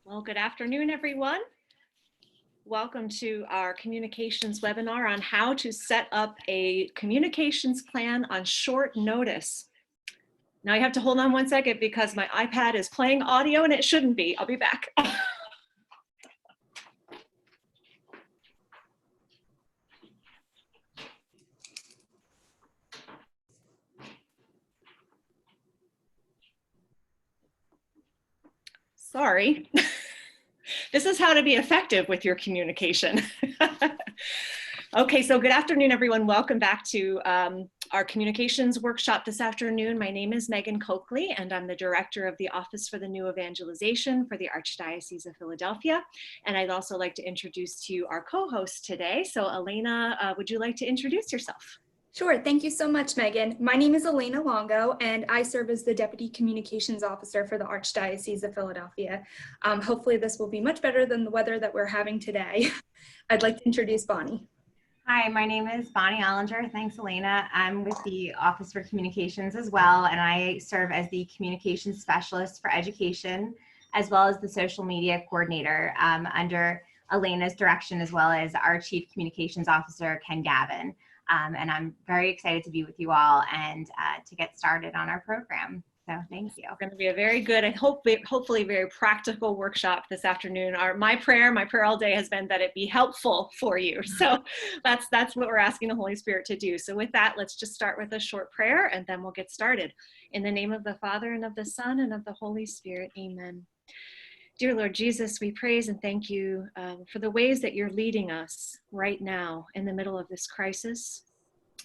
Well, good afternoon, everyone. Welcome to our communications webinar on how to set up a communications plan on short notice. Now you have to hold on one second because my iPad is playing audio and it shouldn't be. I'll be back. Sorry. This is how to be effective with your communication. Okay, so good afternoon, everyone. Welcome back to our communications workshop this afternoon. My name is Megan Coakley, and I'm the director of the Office for the New Evangelization for the Archdiocese of Philadelphia. And I'd also like to introduce to you our co-host today. So Elena, would you like to introduce yourself? Sure. Thank you so much, Megan. My name is Elena Longo, and I serve as the Deputy Communications Officer for the Archdiocese of Philadelphia. Hopefully this will be much better than the weather that we're having today. I'd like to introduce Bonnie. Hi, my name is Bonnie Ollinger. Thanks, Elena. I'm with the Office for Communications as well, and I serve as the Communications Specialist for Education, as well as the Social Media Coordinator under Elena's direction, as well as our Chief Communications Officer, Ken Gavin. And I'm very excited to be with you all and to get started on our program. So thank you. It's going to be a very good and hopefully very practical workshop this afternoon. My prayer all day has been that it be helpful for you. So that's what we're asking the Holy Spirit to do. So with that, let's just start with a short prayer and then we'll get started. In the name of the Father and of the Son and of the Holy Spirit, amen. Dear Lord Jesus, we praise and thank you for the ways that you're leading us right now in the middle of this crisis.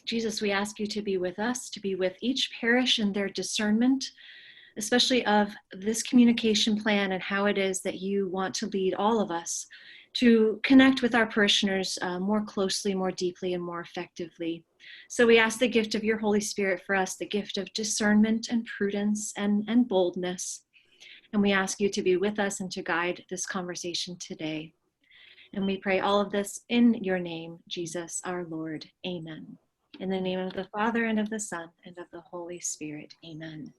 Jesus, we ask you to be with us, to be with each parish in their discernment, especially of this communication plan and how it is that you want to lead all of us to connect with our parishioners more closely, more deeply, and more effectively. So we ask the gift of your Holy Spirit for us, the gift of discernment and prudence and boldness. And we ask you to be with us and to guide this conversation today. And we pray all of this in your name, Jesus, our Lord. Amen. In the name of the Father and of the Son and of the Holy Spirit. Amen.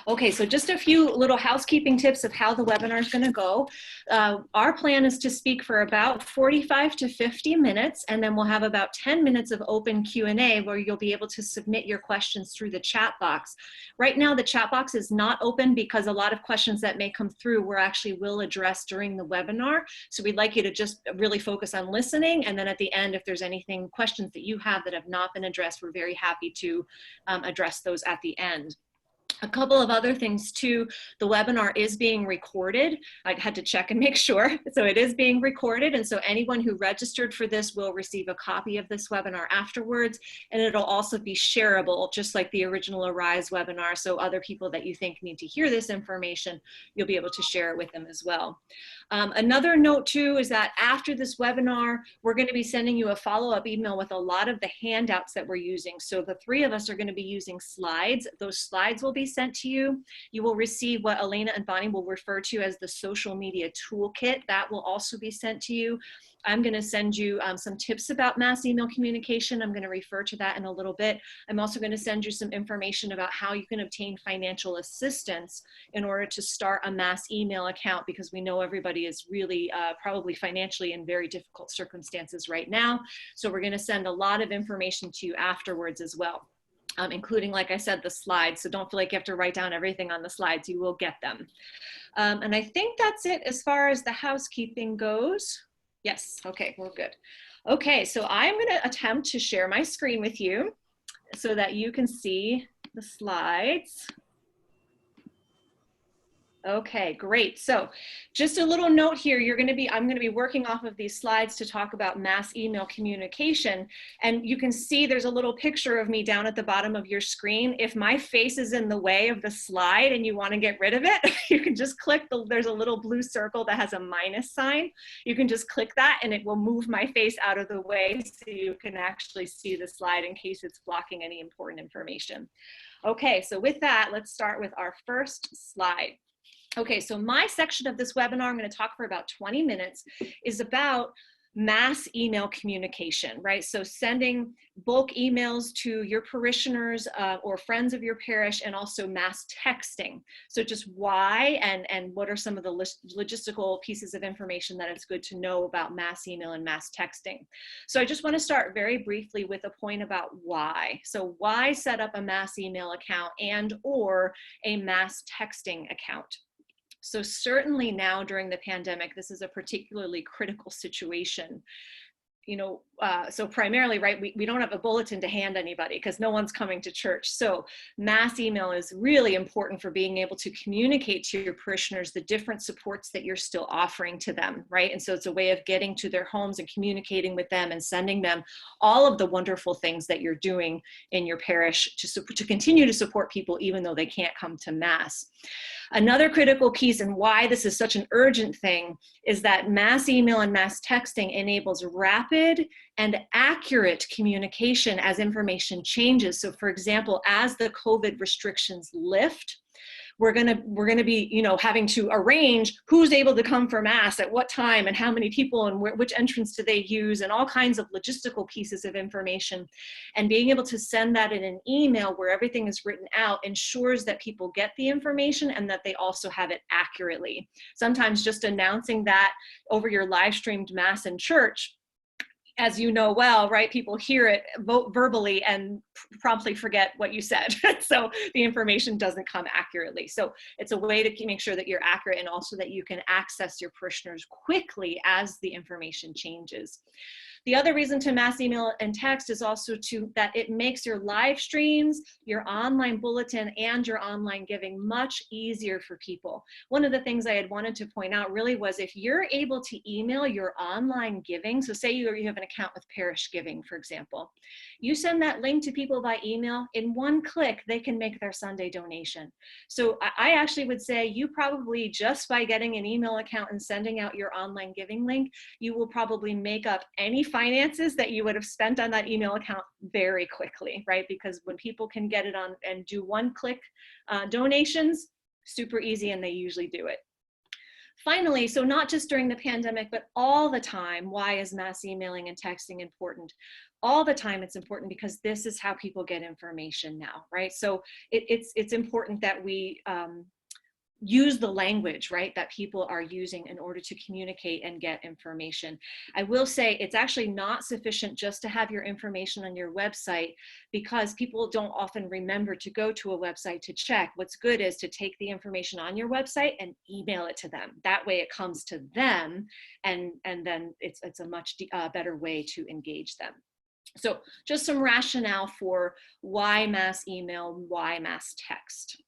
Okay, so just a few little housekeeping tips of how the webinar is going to go. Our plan is to speak for about 45 to 50 minutes, and then we'll have about 10 minutes of open Q&A where you'll be able to submit your questions through the chat box. Right now, the chat box is not open because a lot of questions that may come through will address during the webinar. So we'd like you to just really focus on listening, and then at the end, if there's questions that you have that have not been addressed, we're very happy to address those at the end. A couple of other things too, the webinar is being recorded. I had to check and make sure. So it is being recorded. And so anyone who registered for this will receive a copy of this webinar afterwards. And it'll also be shareable, just like the original Arise webinar. So other people that you think need to hear this information, you'll be able to share it with them as well. Another note too is that after this webinar, we're going to be sending you a follow-up email with a lot of the handouts that we're using. So the three of us are going to be using slides. Those slides will be sent to you. You will receive what Elena and Bonnie will refer to as the social media toolkit. That will also be sent to you. I'm going to send you some tips about mass email communication. I'm going to refer to that in a little bit. I'm also going to send you some information about how you can obtain financial assistance in order to start a mass email account, because we know everybody is really probably financially in very difficult circumstances right now. So we're going to send a lot of information to you afterwards as well. Including, like I said, the slides. So don't feel like you have to write down everything on the slides. You will get them. And I think that's it as far as the housekeeping goes. Yes, okay, we're good. Okay, so I'm going to attempt to share my screen with you so that you can see the slides. Okay, great. So just a little note here, I'm going to be working off of these slides to talk about mass email communication. And you can see there's a little picture of me down at the bottom of your screen. If my face is in the way of the slide and you want to get rid of it, you can just click there's a little blue circle that has a minus sign. You can just click that and it will move my face out of the way so you can actually see the slide in case it's blocking any important information. Okay, so with that, let's start with our first slide. Okay, so my section of this webinar, I'm going to talk for about 20 minutes, is about mass email communication, right? So sending bulk emails to your parishioners or friends of your parish, and also mass texting. So just why and what are some of the logistical pieces of information that it's good to know about mass email and mass texting. So I just want to start very briefly with a point about why. So why set up a mass email account and or a mass texting account? So certainly now during the pandemic, this is a particularly critical situation. So primarily, right, we don't have a bulletin to hand anybody because no one's coming to church. So mass email is really important for being able to communicate to your parishioners the different supports that you're still offering to them, right? And so it's a way of getting to their homes and communicating with them and sending them all of the wonderful things that you're doing in your parish to continue to support people even though they can't come to mass. Another critical piece, and why this is such an urgent thing, is that mass email and mass texting enables rapid and accurate communication as information changes. So for example, as the COVID restrictions lift, we're gonna be, having to arrange who's able to come for mass at what time and how many people and which entrance do they use and all kinds of logistical pieces of information. And being able to send that in an email where everything is written out ensures that people get the information and that they also have it accurately. Sometimes just announcing that over your live streamed mass in church, as you know well, right, people hear it verbally and promptly forget what you said. So the information doesn't come accurately. So it's a way to make sure that you're accurate and also that you can access your parishioners quickly as the information changes. The other reason to mass email and text is also that it makes your live streams, your online bulletin, and your online giving much easier for people. One of the things I had wanted to point out really was if you're able to email your online giving, so say you have an account with Parish Giving, for example, you send that link to people by email, in one click, they can make their Sunday donation. So I actually would say you probably, just by getting an email account and sending out your online giving link, you will probably make up any finances that you would have spent on that email account very quickly, right? Because when people can get it on and do one-click donations, super easy, and they usually do it. Finally, so not just during the pandemic, but all the time, why is mass emailing and texting important? All the time it's important because this is how people get information now, right? So it's important that we use the language, right, that people are using in order to communicate and get information. I will say it's actually not sufficient just to have your information on your website because people don't often remember to go to a website to check. What's good is to take the information on your website and email it to them. That way it comes to them and then it's a much better way to engage them. So just some rationale for why mass email, why mass text.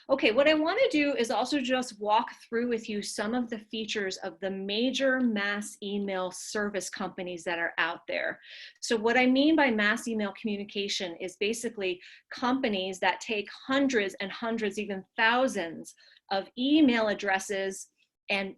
Okay, what I want to do is also just walk through with you some of the features of the major mass email service companies that are out there. So what I mean by mass email communication is basically companies that take hundreds and hundreds, even thousands of email addresses and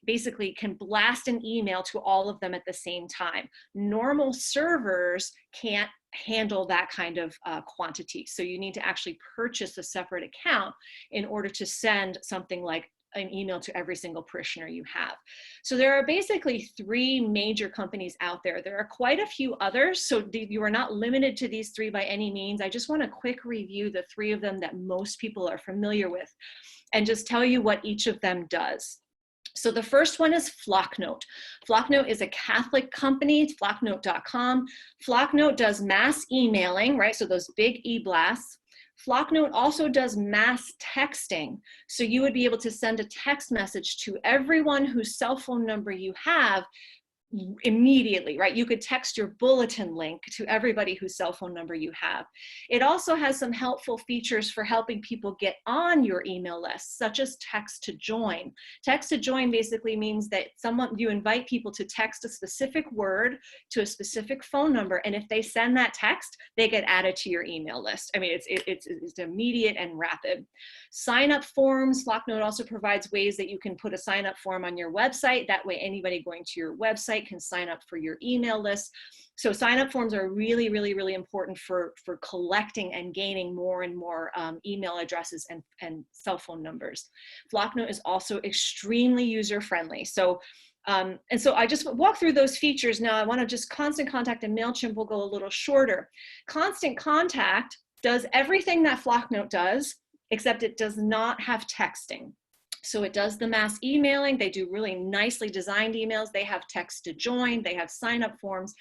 basically can blast an email to all of them at the same time. Normal servers can't handle that kind of quantity. So you need to actually purchase a separate account in order to send something like an email to every single parishioner you have. So there are basically three major companies out there. There are quite a few others, so you are not limited to these three by any means. I just want to quick review the three of them that most people are familiar with and just tell you what each of them does. So the first one is Flocknote. Flocknote is a Catholic company. It's flocknote.com. Flocknote does mass emailing, right? So those big e-blasts. Flocknote also does mass texting. So you would be able to send a text message to everyone whose cell phone number you have immediately, right? You could text your bulletin link to everybody whose cell phone number you have. It also has some helpful features for helping people get on your email list, such as text to join. Text to join basically means that you invite people to text a specific word to a specific phone number, and if they send that text, they get added to your email list. I mean, it's immediate and rapid. Sign up forms. Flocknote also provides ways that you can put a sign up form on your website. That way anybody going to your website can sign up for your email list. So sign up forms are really, really, really important for collecting and gaining more and more email addresses and cell phone numbers. Flocknote is also extremely user friendly. So And so I just walk through those features. Now I want to just Constant Contact and MailChimp will go a little shorter. Constant Contact does everything that Flocknote does, except it does not have texting. So it does the mass emailing. They do really nicely designed emails. They have text to join. They have sign up forms,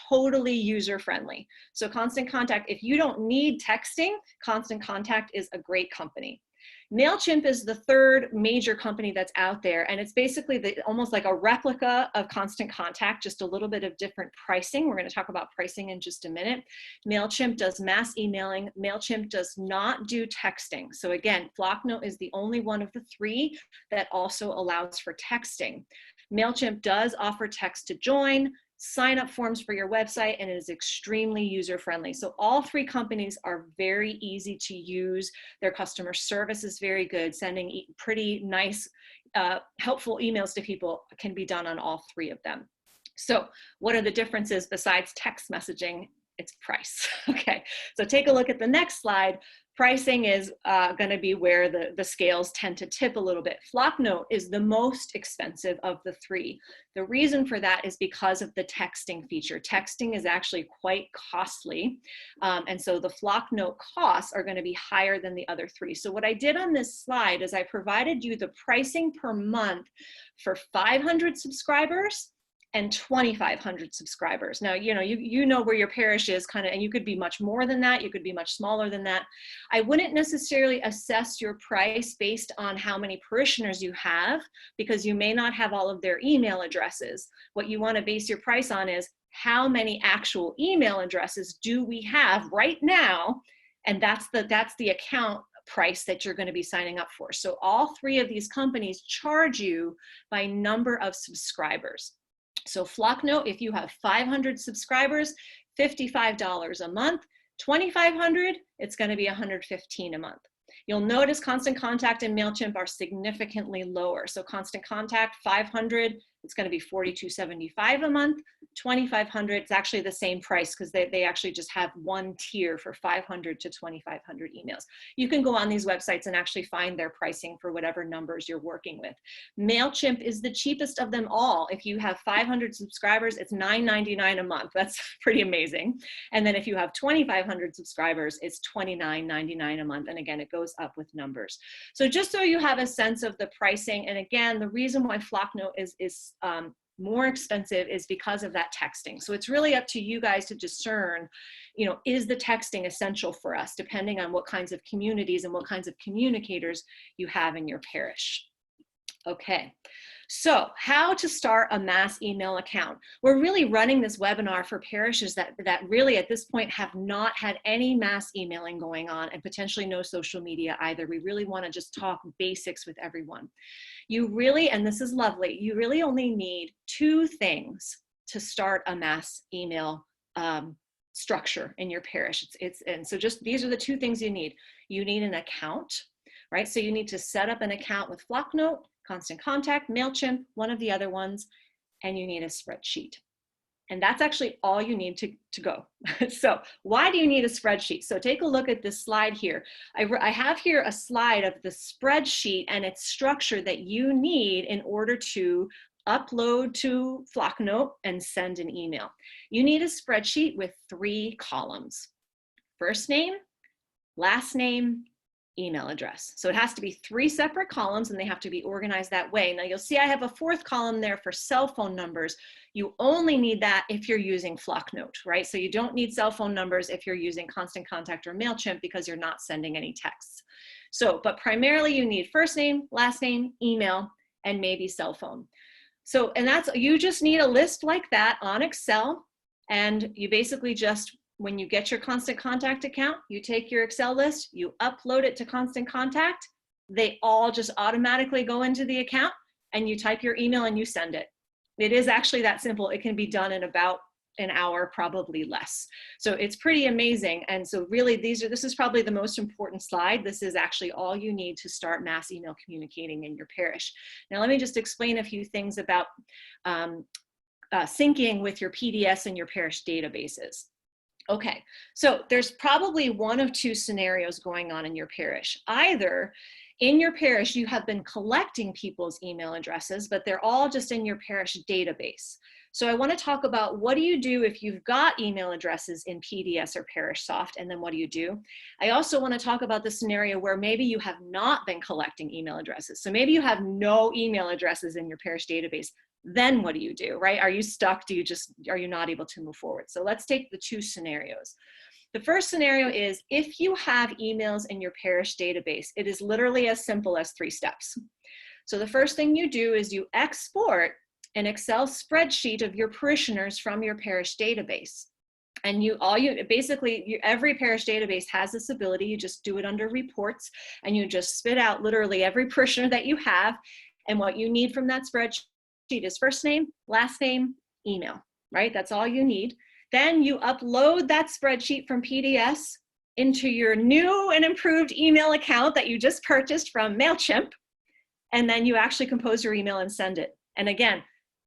totally user friendly. So Constant Contact, if you don't need texting, Constant Contact is a great company. MailChimp is the third major company that's out there, and it's basically almost like a replica of Constant Contact, just a little bit of different pricing. We're going to talk about pricing in just a minute. MailChimp does mass emailing. MailChimp does not do texting. So again, Flocknote is the only one of the three that also allows for texting. MailChimp does offer text to join, sign up forms for your website, and it is extremely user friendly. So all three companies are very easy to use. Their customer service is very good. Sending pretty nice, helpful emails to people can be done on all three of them. So what are the differences besides text messaging? It's price. Okay, so take a look at the next slide. Pricing is going to be where the scales tend to tip a little bit. Flocknote is the most expensive of the three. The reason for that is because of the texting feature. Texting is actually quite costly. And so the Flocknote costs are going to be higher than the other three. So what I did on this slide is I provided you the pricing per month for 500 subscribers and 2,500 subscribers. Now, you know where your parish is kind of, and you could be much more than that. You could be much smaller than that. I wouldn't necessarily assess your price based on how many parishioners you have, because you may not have all of their email addresses. What you want to base your price on is how many actual email addresses do we have right now? And that's the account price that you're going to be signing up for. So all three of these companies charge you by number of subscribers. So Flocknote, if you have 500 subscribers, $55 a month. 2,500, it's going to be $115 a month. You'll notice Constant Contact and MailChimp are significantly lower. So Constant Contact, 500, it's going to be $42.75 a month. 2,500, it's actually the same price because they actually just have one tier for 500 to 2,500 emails. You can go on these websites and actually find their pricing for whatever numbers you're working with. MailChimp is the cheapest of them all. If you have 500 subscribers, it's $9.99 a month. That's pretty amazing. And then if you have 2,500 subscribers, it's $29.99 a month. And again, it goes up with numbers. So just so you have a sense of the pricing, and again, the reason why Flocknote is more expensive is because of that texting. So it's really up to you guys to discern, is the texting essential for us, depending on what kinds of communities and what kinds of communicators you have in your parish. Okay, so how to start a mass email account. We're really running this webinar for parishes that really at this point have not had any mass emailing going on, and potentially no social media either. We really want to just talk basics with everyone. You really, and this is lovely, you really only need two things to start a mass email structure in your parish. And so just these are the two things you need. You need an account, right? So you need to set up an account with Flocknote, Constant Contact, MailChimp, one of the other ones, and you need a spreadsheet. And that's actually all you need to go. So why do you need a spreadsheet? So take a look at this slide here. I have here a slide of the spreadsheet and its structure that you need in order to upload to Flocknote and send an email. You need a spreadsheet with 3 columns: first name, last name, email address. So it has to be 3 separate columns, and they have to be organized that way. Now you'll see I have a 4th column there for cell phone numbers. You only need that if you're using Flocknote, right? So you don't need cell phone numbers if you're using Constant Contact or MailChimp because you're not sending any texts. So, but primarily you need first name, last name, email, and maybe cell phone. So, and you just need a list like that on Excel, and you basically just, when you get your Constant Contact account, you take your Excel list, you upload it to Constant Contact, they all just automatically go into the account, and you type your email and you send it. It is actually that simple. It can be done in about an hour, probably less. So it's pretty amazing. And so really this is probably the most important slide. This is actually all you need to start mass email communicating in your parish. Now let me just explain a few things about syncing with your PDS and your parish databases. Okay, so there's probably one of 2 scenarios going on in your parish. Either In your parish, you have been collecting people's email addresses, but they're all just in your parish database. So I want to talk about what do you do if you've got email addresses in PDS or ParishSoft, and then what do you do? I also want to talk about the scenario where maybe you have not been collecting email addresses. So maybe you have no email addresses in your parish database. Then what do you do, right? Are you stuck? Are you not able to move forward? So let's take the two scenarios. The first scenario is if you have emails in your parish database, it is literally as simple as 3 steps. So the first thing you do is you export an Excel spreadsheet of your parishioners from your parish database. And every parish database has this ability. You just do it under reports and you just spit out literally every parishioner that you have. And what you need from that spreadsheet is first name, last name, email, right? That's all you need. Then you upload that spreadsheet from PDS into your new and improved email account that you just purchased from MailChimp. And then you actually compose your email and send it. And again,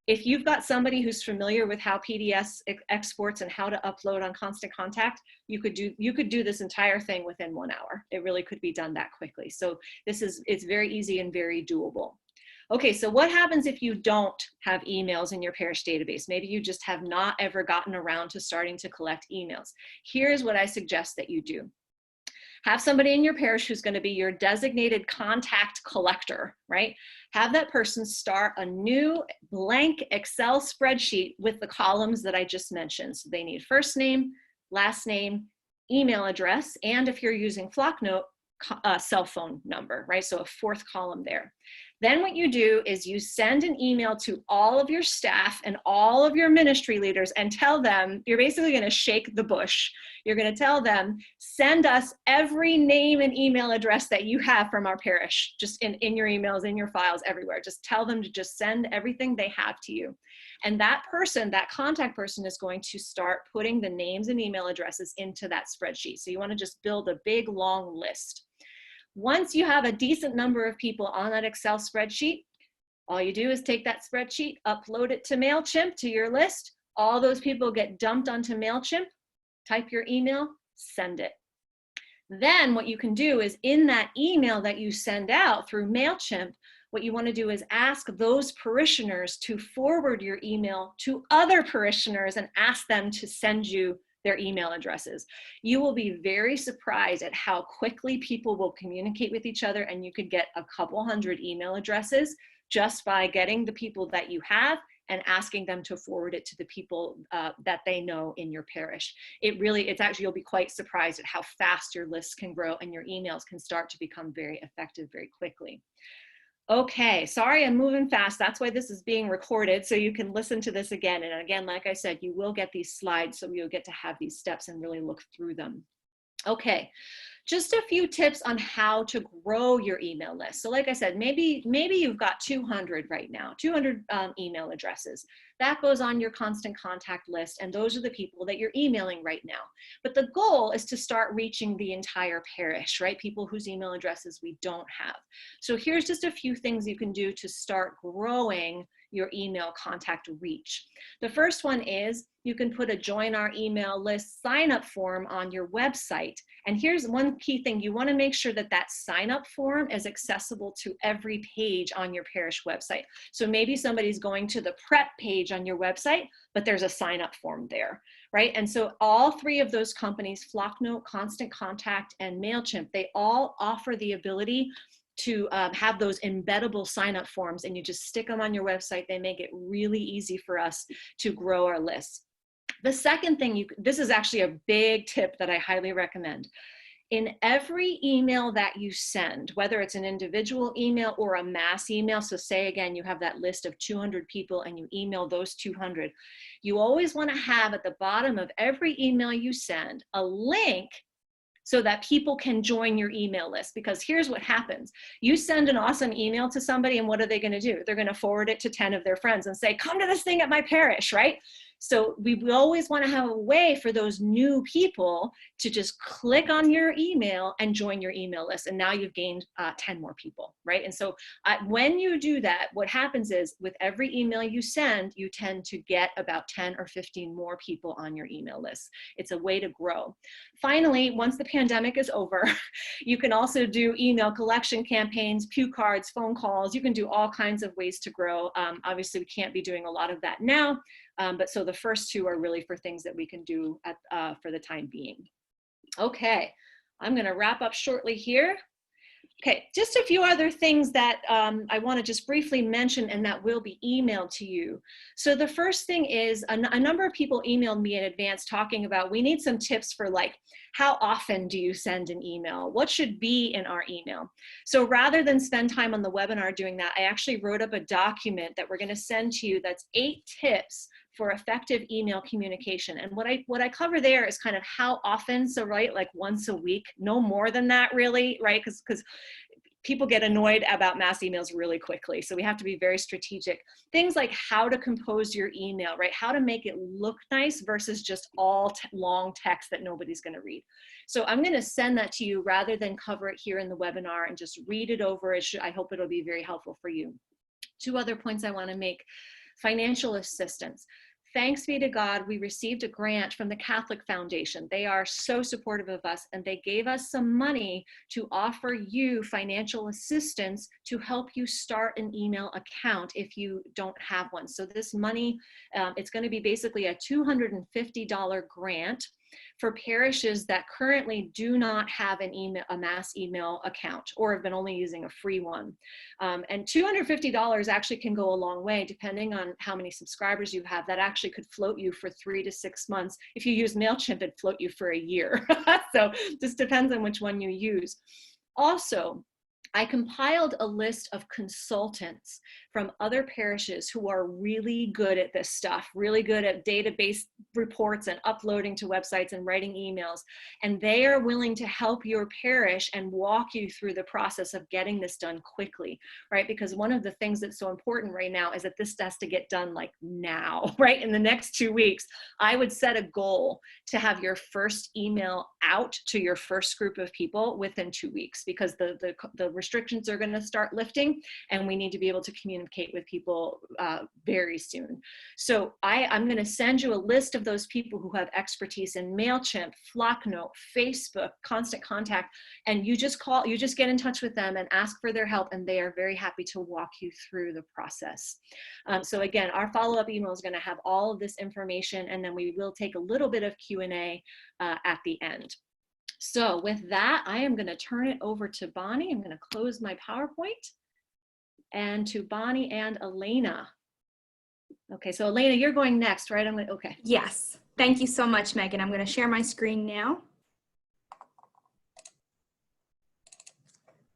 if you've got somebody who's familiar with how PDS exports and how to upload on Constant Contact, you could do this entire thing within 1 hour. It really could be done that quickly. So it's very easy and very doable. Okay, so what happens if you don't have emails in your parish database? Maybe you just have not ever gotten around to starting to collect emails. Here's what I suggest that you do. Have somebody in your parish who's going to be your designated contact collector, right? Have that person start a new blank Excel spreadsheet with the columns that I just mentioned. So they need first name, last name, email address, and if you're using Flocknote, cell phone number, right? So a 4th column there. Then what you do is you send an email to all of your staff and all of your ministry leaders and tell them, you're basically going to shake the bush. You're going to tell them, send us every name and email address that you have from our parish, just in your emails, in your files, everywhere. Just tell them to just send everything they have to you. And that person, that contact person, is going to start putting the names and email addresses into that spreadsheet. So you want to just build a big, long list. Once you have a decent number of people on that Excel spreadsheet, all you do is take that spreadsheet, upload it to MailChimp, to your list. All those people get dumped onto MailChimp, type your email, send it. Then what you can do is in that email that you send out through MailChimp, what you want to do is ask those parishioners to forward your email to other parishioners and ask them to send you their email addresses. You will be very surprised at how quickly people will communicate with each other, and you could get a couple hundred email addresses just by getting the people that you have and asking them to forward it to the people that they know in your parish. You'll be quite surprised at how fast your lists can grow and your emails can start to become very effective very quickly. Okay, sorry, I'm moving fast. That's why this is being recorded, so you can listen to this again. And again, like I said, you will get these slides, so you'll get to have these steps and really look through them. Okay, just a few tips on how to grow your email list. So like I said, maybe you've got 200 right now, 200 email addresses. That goes on your constant contact list, and those are the people that you're emailing right now. But the goal is to start reaching the entire parish, right? People whose email addresses we don't have. So here's just a few things you can do to start growing your email contact reach. The first one is you can put a join our email list sign up form on your website. And here's one key thing. You want to make sure that that sign up form is accessible to every page on your parish website. So maybe somebody's going to the prep page on your website, but there's a sign up form there, right? And so all 3 of those companies, Flocknote, Constant Contact, and MailChimp, they all offer the ability to have those embeddable sign-up forms, and you just stick them on your website. They make it really easy for us to grow our lists. The second thing, this is actually a big tip that I highly recommend. In every email that you send, whether it's an individual email or a mass email, so say again, you have that list of 200 people and you email those 200, you always want to have at the bottom of every email you send a link so that people can join your email list. Because here's what happens. You send an awesome email to somebody, and what are they going to do? They're going to forward it to 10 of their friends and say, come to this thing at my parish, right? So we always want to have a way for those new people to just click on your email and join your email list. And now you've gained 10 more people, right? And so when you do that, what happens is with every email you send, you tend to get about 10 or 15 more people on your email list. It's a way to grow. Finally, once the pandemic is over, you can also do email collection campaigns, pew cards, phone calls. You can do all kinds of ways to grow. Obviously, we can't be doing a lot of that now, but so the first two are really for things that we can do for the time being. Okay, I'm going to wrap up shortly here. Okay, just a few other things that I want to just briefly mention and that will be emailed to you. So the first thing is a number of people emailed me in advance talking about we need some tips for like, how often do you send an email? What should be in our email? So rather than spend time on the webinar doing that, I actually wrote up a document that we're going to send to you that's 8 tips for effective email communication. And what I cover there is kind of how often, so right, like once a week, no more than that really, right? Because people get annoyed about mass emails really quickly. So we have to be very strategic. Things like how to compose your email, right? How to make it look nice versus just all long text that nobody's gonna read. So I'm gonna send that to you rather than cover it here in the webinar and just read it over. I hope it'll be very helpful for you. 2 other points I wanna make. Financial assistance. Thanks be to God, we received a grant from the Catholic Foundation. They are so supportive of us, and they gave us some money to offer you financial assistance to help you start an email account if you don't have one. So this money, it's going to be basically a $250 grant for parishes that currently do not have a mass email account or have been only using a free one. And $250 actually can go a long way depending on how many subscribers you have. That actually could float you for 3 to 6 months. If you use MailChimp, it'd float you for a year. So just depends on which one you use. Also, I compiled a list of consultants from other parishes who are really good at this stuff, really good at database reports and uploading to websites and writing emails. And they are willing to help your parish and walk you through the process of getting this done quickly, right? Because one of the things that's so important right now is that this has to get done like now, right? In the next 2 weeks, I would set a goal to have your first email out to your first group of people within 2 weeks, because the restrictions are going to start lifting and we need to be able to communicate with people very soon. So I'm going to send you a list of those people who have expertise in MailChimp, Flocknote, Facebook, Constant Contact, and you just get in touch with them and ask for their help, and they are very happy to walk you through the process. So again, our follow-up email is going to have all of this information, and then we will take a little bit of Q&A at the end. So with that, I am going to turn it over to Bonnie. I'm going to close my PowerPoint, and to Bonnie and Elena. Okay, so Elena, you're going next, right? Okay. Yes, thank you so much, Megan. I'm going to share my screen now.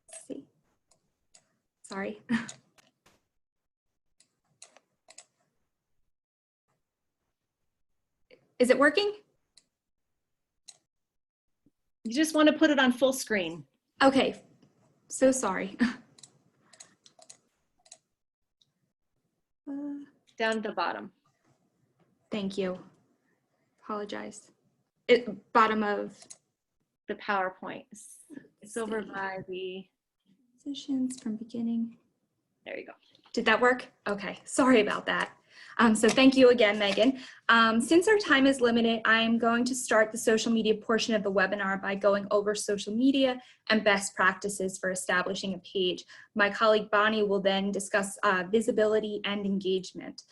Let's see. Sorry. Is it working? You just want to put it on full screen. Okay, so sorry. Down at the bottom. Thank you. Apologize. Bottom of the PowerPoint. It's over by the positions from beginning. There you go. Did that work? Okay, sorry about that. So thank you again, Megan. Since our time is limited, I'm going to start the social media portion of the webinar by going over social media and best practices for establishing a page. My colleague Bonnie will then discuss visibility and engagement.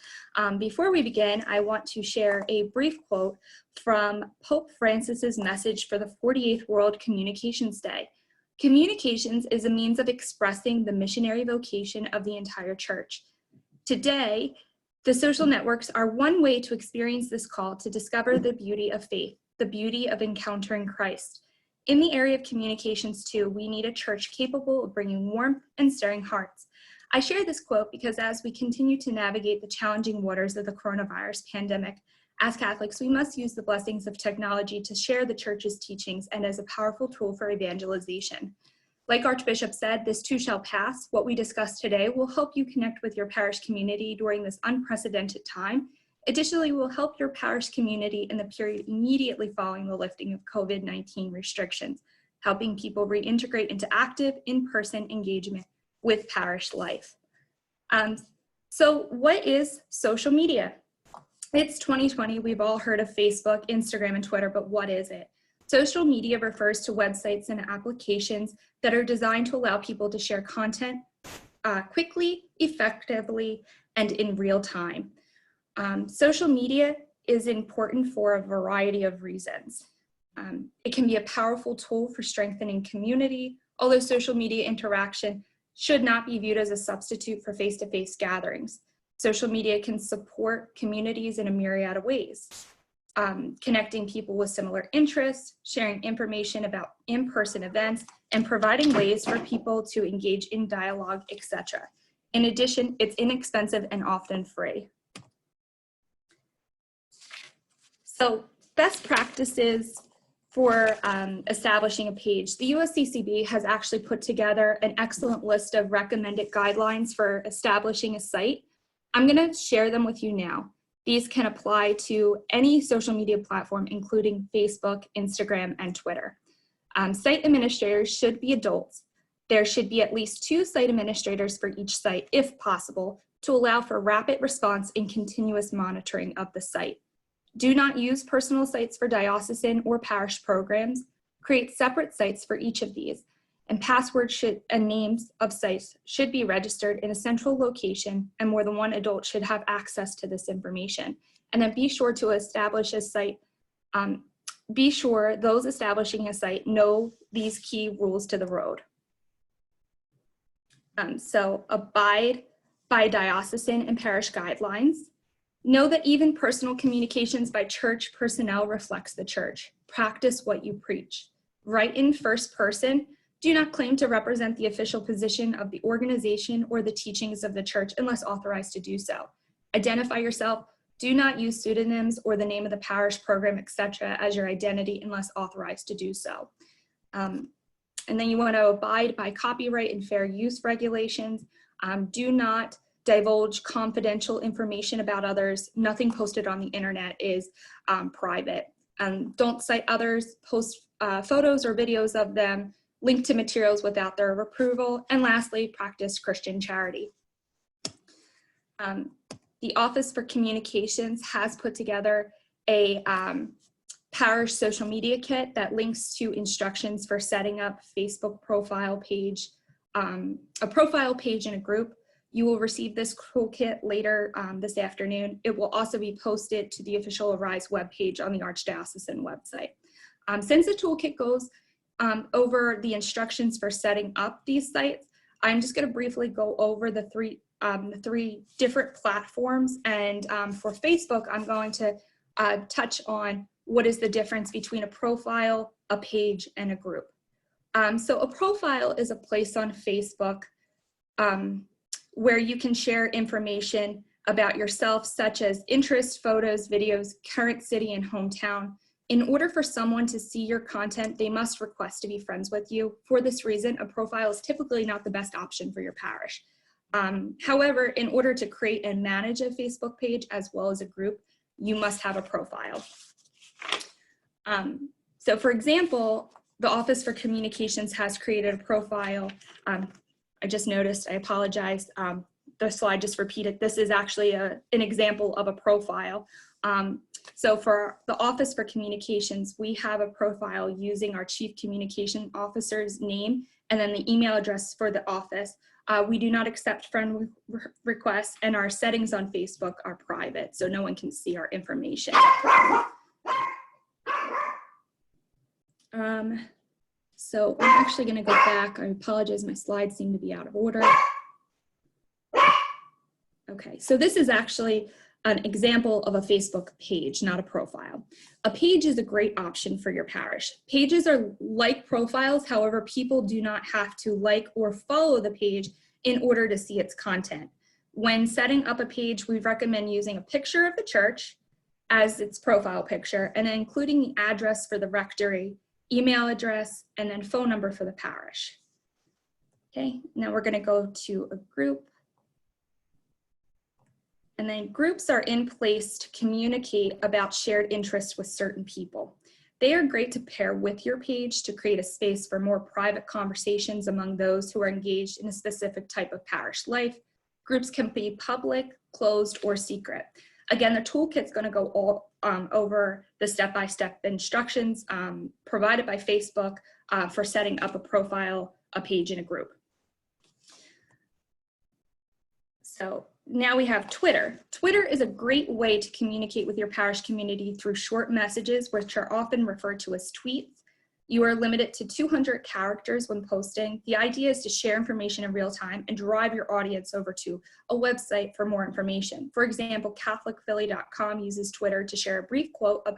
Before we begin, I want to share a brief quote from Pope Francis's message for the 48th World Communications Day. Communications is a means of expressing the missionary vocation of the entire church. Today, the social networks are one way to experience this call to discover the beauty of faith, the beauty of encountering Christ. In the area of communications too, we need a church capable of bringing warmth and stirring hearts. I share this quote because as we continue to navigate the challenging waters of the coronavirus pandemic, as Catholics, we must use the blessings of technology to share the church's teachings and as a powerful tool for evangelization. Like Archbishop said, this too shall pass. What we discussed today will help you connect with your parish community during this unprecedented time Additionally, will help your parish community in the period immediately following the lifting of COVID-19 restrictions, helping people reintegrate into active in-person engagement with parish life. So what is social media? It's 2020. We've all heard of Facebook, Instagram, and Twitter, but what is it? Social media refers to websites and applications that are designed to allow people to share content quickly, effectively, and in real time. Social media is important for a variety of reasons. It can be a powerful tool for strengthening community, although social media interaction should not be viewed as a substitute for face-to-face gatherings. Social media can support communities in a myriad of ways, connecting people with similar interests, sharing information about in-person events, and providing ways for people to engage in dialogue, etc. In addition, it's inexpensive and often free. So, best practices for establishing a page. The USCCB has actually put together an excellent list of recommended guidelines for establishing a site. I'm going to share them with you now. These can apply to any social media platform, including Facebook, Instagram, and Twitter. Site administrators should be adults. There should be at least 2 site administrators for each site, if possible, to allow for rapid response and continuous monitoring of the site. Do not use personal sites for diocesan or parish programs. Create separate sites for each of these, and passwords and names of sites should be registered in a central location, and more than one adult should have access to this information. And then be sure to establish a site. Be sure those establishing a site know these key rules to the road. So abide by diocesan and parish guidelines. Know that even personal communications by church personnel reflects the church. Practice what you preach. Write in first person. Do not claim to represent the official position of the organization or the teachings of the church unless authorized to do so. Identify yourself. Do not use pseudonyms or the name of the parish, program, etc. as your identity unless authorized to do so. And then you want to abide by copyright and fair use regulations. Do not divulge confidential information about others. Nothing posted on the internet is private. Don't cite others, post photos or videos of them, link to materials without their approval, and lastly, practice Christian charity. The Office for Communications has put together a parish social media kit that links to instructions for setting up Facebook profile page, a profile page in a group. You will receive this toolkit later this afternoon. It will also be posted to the official Arise webpage on the Archdiocesan website. Since the toolkit goes over the instructions for setting up these sites, I'm just going to briefly go over the three different platforms. And for Facebook, I'm going to touch on what is the difference between a profile, a page, and a group. So a profile is a place on Facebook where you can share information about yourself, such as interests, photos, videos, current city, and hometown. In order for someone to see your content, they must request to be friends with you. For this reason, a profile is typically not the best option for your parish. However, in order to create and manage a Facebook page as well as a group, you must have a profile. So for example, the Office for Communications has created a profile. I just noticed, I apologize, the slide just repeated. This is actually an example of a profile. So for the Office for Communications, we have a profile using our Chief Communication Officer's name and then the email address for the office. We do not accept friend requests, and our settings on Facebook are private, so no one can see our information. So I'm actually going to go back. I apologize, my slides seem to be out of order. Okay, so this is actually an example of a Facebook page, not a profile. A page is a great option for your parish. Pages are like profiles, however, people do not have to like or follow the page in order to see its content. When setting up a page, we recommend using a picture of the church as its profile picture, and then including the address for the rectory, email address, and then phone number for the parish. Okay, now we're going to go to a group. And then groups are in place to communicate about shared interests with certain people. They are great to pair with your page to create a space for more private conversations among those who are engaged in a specific type of parish life. Groups can be public, closed, or secret. Again, the toolkit's going to go all over the step-by-step instructions provided by Facebook for setting up a profile, a page, in a group. So now we have Twitter. Twitter is a great way to communicate with your parish community through short messages, which are often referred to as tweets. You are limited to 200 characters when posting. The idea is to share information in real time and drive your audience over to a website for more information. For example, CatholicPhilly.com uses Twitter to share a brief quote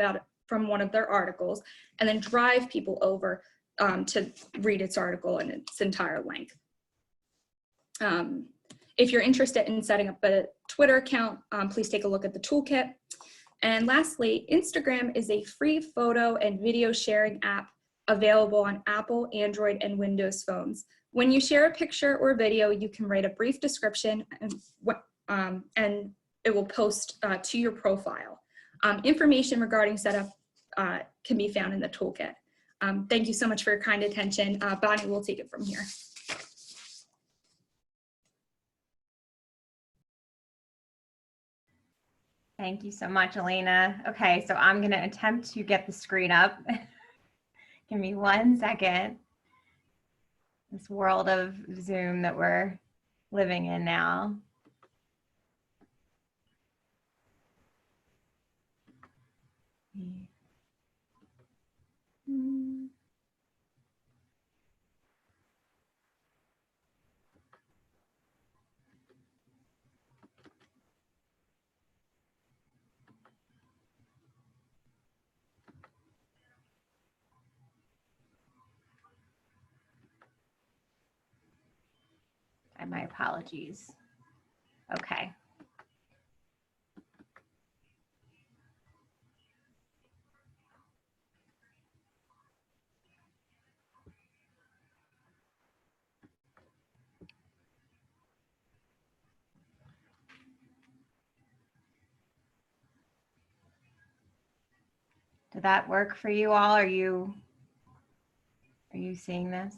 from one of their articles and then drive people over to read its article in its entire length. If you're interested in setting up a Twitter account, please take a look at the toolkit. And lastly, Instagram is a free photo and video sharing app available on Apple, Android, and Windows phones. When you share a picture or video, you can write a brief description and it will post to your profile. Information regarding setup can be found in the toolkit. Thank you so much for your kind attention. Bonnie will take it from here. Thank you so much, Elena. Okay, so I'm going to attempt to get the screen up. Give me 1 second. This world of Zoom that we're living in now. And my apologies. Okay. Did that work for you all? Are you seeing this?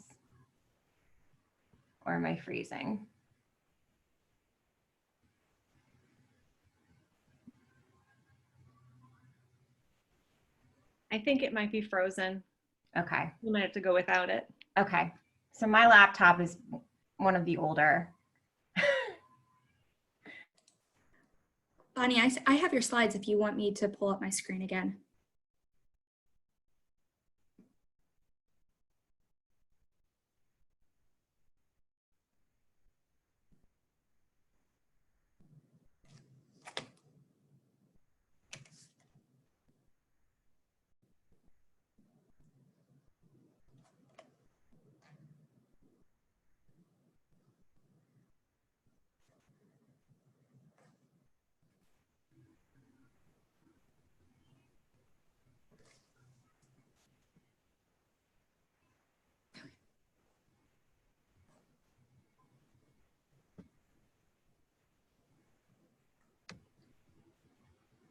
Or am I freezing? I think it might be frozen. Okay. You might have to go without it. Okay. So my laptop is one of the older. Bonnie, I have your slides if you want me to pull up my screen again.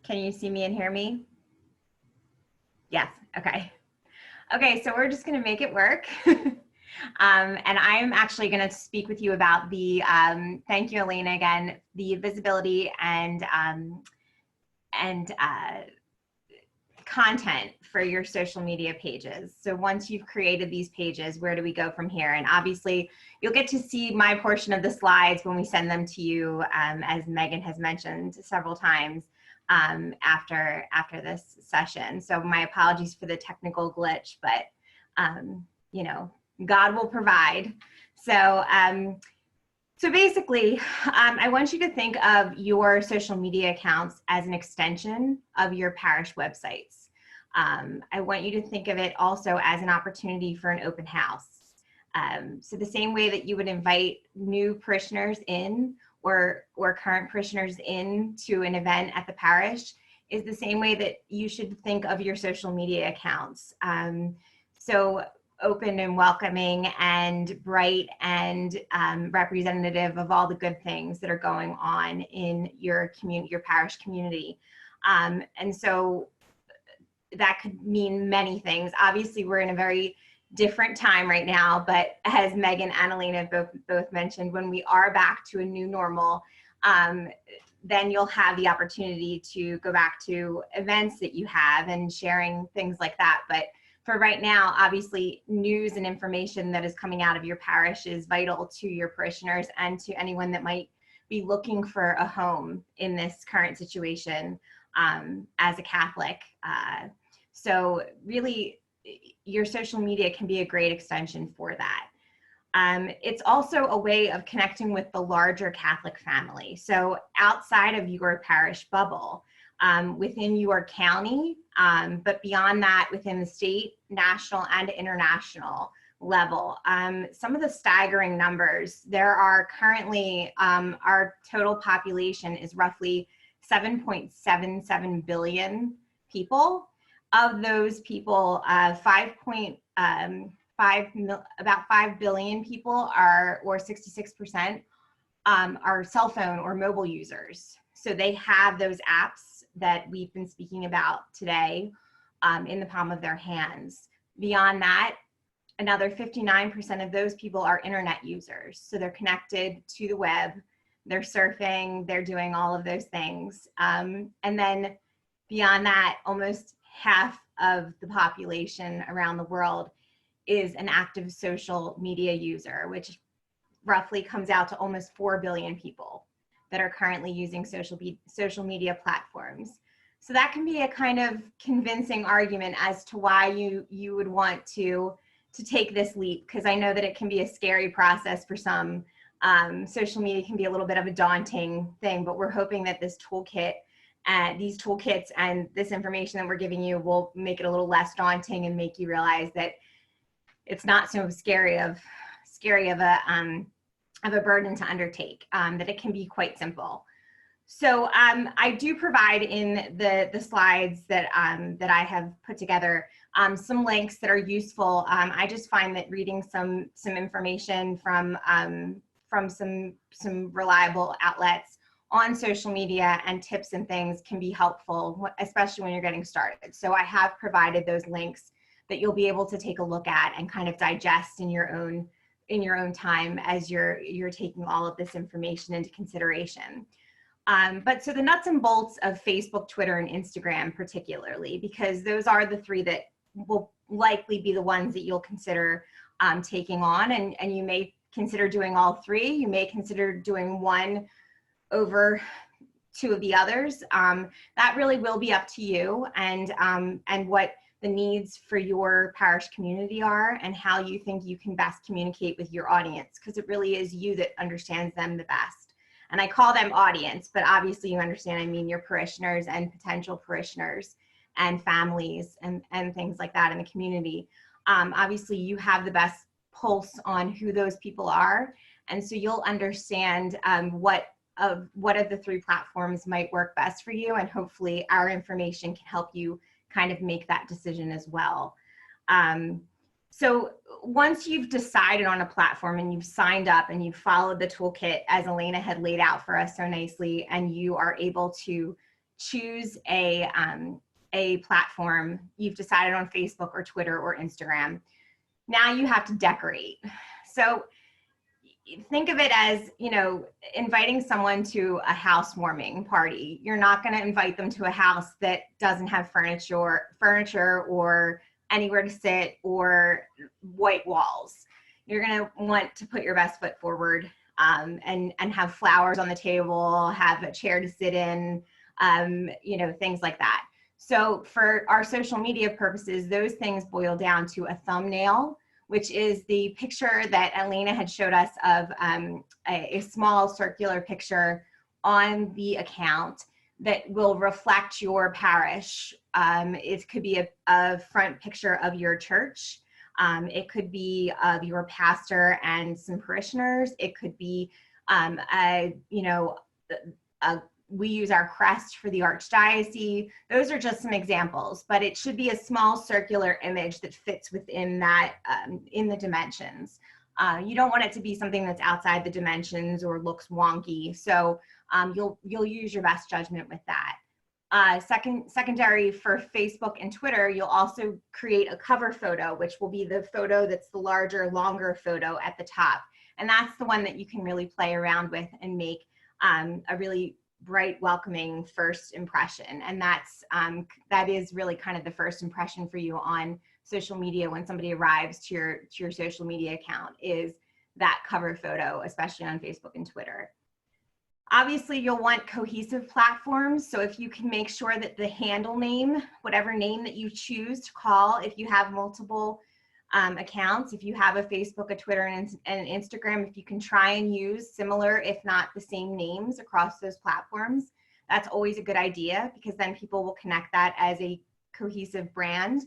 Can you see me and hear me? Yes, okay. Okay, so we're just gonna make it work. And I'm actually gonna speak with you about the, thank you, Elena, again, the visibility and content for your social media pages. So once you've created these pages, where do we go from here? And obviously you'll get to see my portion of the slides when we send them to you, as Megan has mentioned several times after this session. So my apologies for the technical glitch, but you know, God will provide. So so basically, I want you to think of your social media accounts as an extension of your parish websites. I want you to think of it also as an opportunity for an open house. So the same way that you would invite new parishioners in or current parishioners in to an event at the parish is the same way that you should think of your social media accounts. So open and welcoming and bright and representative of all the good things that are going on in your community, your parish community. And so that could mean many things. Obviously, we're in a very different time right now, but as Megan and Alina both mentioned, when we are back to a new normal, then you'll have the opportunity to go back to events that you have and sharing things like that. But for right now, obviously, news and information that is coming out of your parish is vital to your parishioners and to anyone that might be looking for a home in this current situation as a Catholic. So really, your social media can be a great extension for that. It's also a way of connecting with the larger Catholic family. So outside of your parish bubble, within your county, but beyond that, within the state, national, and international level. Some of the staggering numbers, there are currently, our total population is roughly 7.77 billion people. Of those people, about 5 billion people are, or 66%, are cell phone or mobile users. So they have those apps that we've been speaking about today in the palm of their hands. Beyond that, another 59% of those people are internet users. So they're connected to the web, they're surfing, they're doing all of those things. And then beyond that, almost half of the population around the world is an active social media user, which roughly comes out to almost 4 billion people that are currently using social media platforms. So that can be a kind of convincing argument as to why you would want to take this leap, because I know that it can be a scary process for some. Social media can be a little bit of a daunting thing, but we're hoping that this toolkit, these toolkits and this information that we're giving you will make it a little less daunting and make you realize that it's not so scary of a burden to undertake, that it can be quite simple. So I do provide in the slides that I have put together some links that are useful. I just find that reading some information from some reliable outlets on social media and tips and things can be helpful, especially when you're getting started. So I have provided those links that you'll be able to take a look at and kind of digest in your own time as you're taking all of this information into consideration. But so the nuts and bolts of Facebook, Twitter, and Instagram particularly, because those are the three that will likely be the ones that you'll consider taking on, and you may consider doing all three. You may consider doing one over two of the others. That really will be up to you and what the needs for your parish community are and how you think you can best communicate with your audience, because it really is you that understands them the best. And I call them audience, but obviously you understand, I mean your parishioners and potential parishioners and families and things like that in the community. Obviously you have the best pulse on who those people are. And so you'll understand what of the three platforms might work best for you. And hopefully our information can help you kind of make that decision as well. So once you've decided on a platform and you've signed up and you've followed the toolkit as Elena had laid out for us so nicely, and you are able to choose a platform, you've decided on Facebook or Twitter or Instagram, now you have to decorate. So think of it as, you know, inviting someone to a housewarming party. You're not going to invite them to a house that doesn't have furniture or anywhere to sit or white walls. You're going to want to put your best foot forward and have flowers on the table, have a chair to sit in, you know, things like that. So for our social media purposes, those things boil down to a thumbnail, which is the picture that Elena had showed us of a small circular picture on the account that will reflect your parish. It could be a front picture of your church. It could be of your pastor and some parishioners. It could be a we use our crest for the Archdiocese. Those are just some examples, but it should be a small circular image that fits within that, in the dimensions. You don't want it to be something that's outside the dimensions or looks wonky. So you'll use your best judgment with that. Secondary for Facebook and Twitter, you'll also create a cover photo, which will be the photo that's the larger, longer photo at the top. And that's the one that you can really play around with and make a really bright, welcoming first impression. And that is really kind of the first impression for you on social media when somebody arrives to your social media account, is that cover photo, especially on Facebook and Twitter. Obviously, you'll want cohesive platforms. So if you can make sure that the handle name, whatever name that you choose to call, if you have multiple accounts, if you have a Facebook, a Twitter, and an Instagram, if you can try and use similar, if not the same names across those platforms, that's always a good idea, because then people will connect that as a cohesive brand.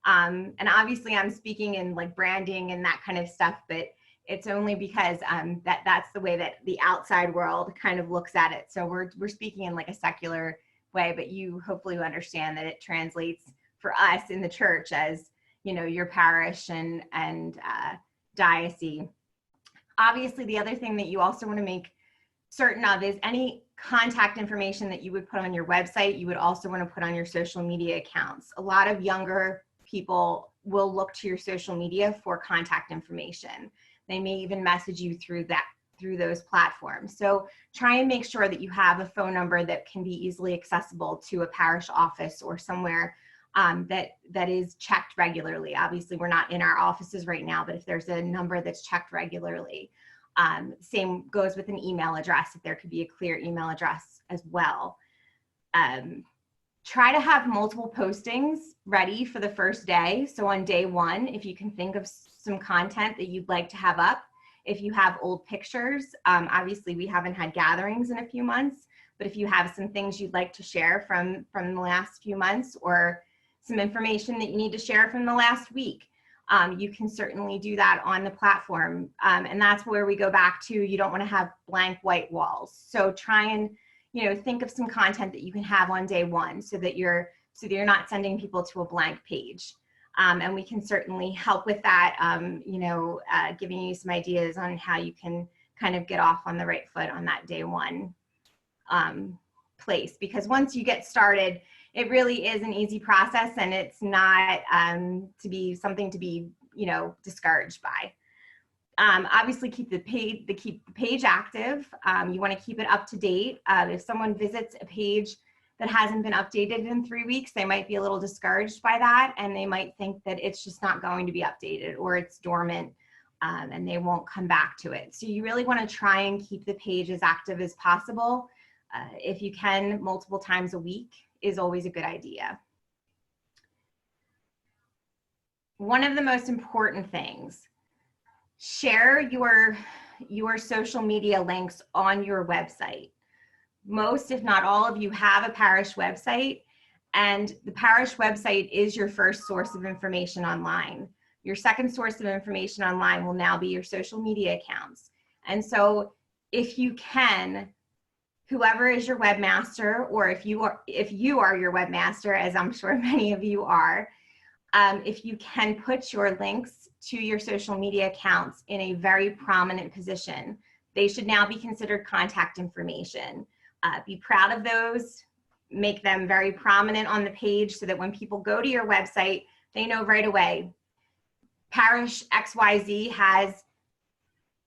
And obviously I'm speaking in like branding and that kind of stuff, but it's only because that's the way that the outside world kind of looks at it. So we're speaking in like a secular way, but you hopefully understand that it translates for us in the church as, you know, your parish and diocese. Obviously, the other thing that you also want to make certain of is any contact information that you would put on your website, you would also want to put on your social media accounts. A lot of younger people will look to your social media for contact information. They may even message you through those platforms. So try and make sure that you have a phone number that can be easily accessible to a parish office or somewhere that is checked regularly. Obviously, we're not in our offices right now, but if there's a number that's checked regularly, same goes with an email address, if there could be a clear email address as well. Try to have multiple postings ready for the first day. So on day one, if you can think of some content that you'd like to have up, if you have old pictures, obviously we haven't had gatherings in a few months, but if you have some things you'd like to share from the last few months, or some information that you need to share from the last week, you can certainly do that on the platform. And that's where we go back to, you don't want to have blank white walls. So try and, you know, think of some content that you can have on day one so that you're not sending people to a blank page. And we can certainly help with that, you know, giving you some ideas on how you can kind of get off on the right foot on that day one place. Because once you get started, it really is an easy process, and it's not something to be, you know, discouraged by. Obviously, keep the page active. You want to keep it up to date. If someone visits a page that hasn't been updated in 3 weeks, they might be a little discouraged by that, and they might think that it's just not going to be updated, or it's dormant, and they won't come back to it. So you really want to try and keep the page as active as possible. If you can, multiple times a week is always a good idea. One of the most important things, share your social media links on your website. Most, if not all of you, have a parish website, and the parish website is your first source of information online. Your second source of information online will now be your social media accounts. And so if you can, whoever is your webmaster, or if you are your webmaster, as I'm sure many of you are, if you can put your links to your social media accounts in a very prominent position, they should now be considered contact information. Be proud of those, make them very prominent on the page so that when people go to your website, they know right away, Parish XYZ has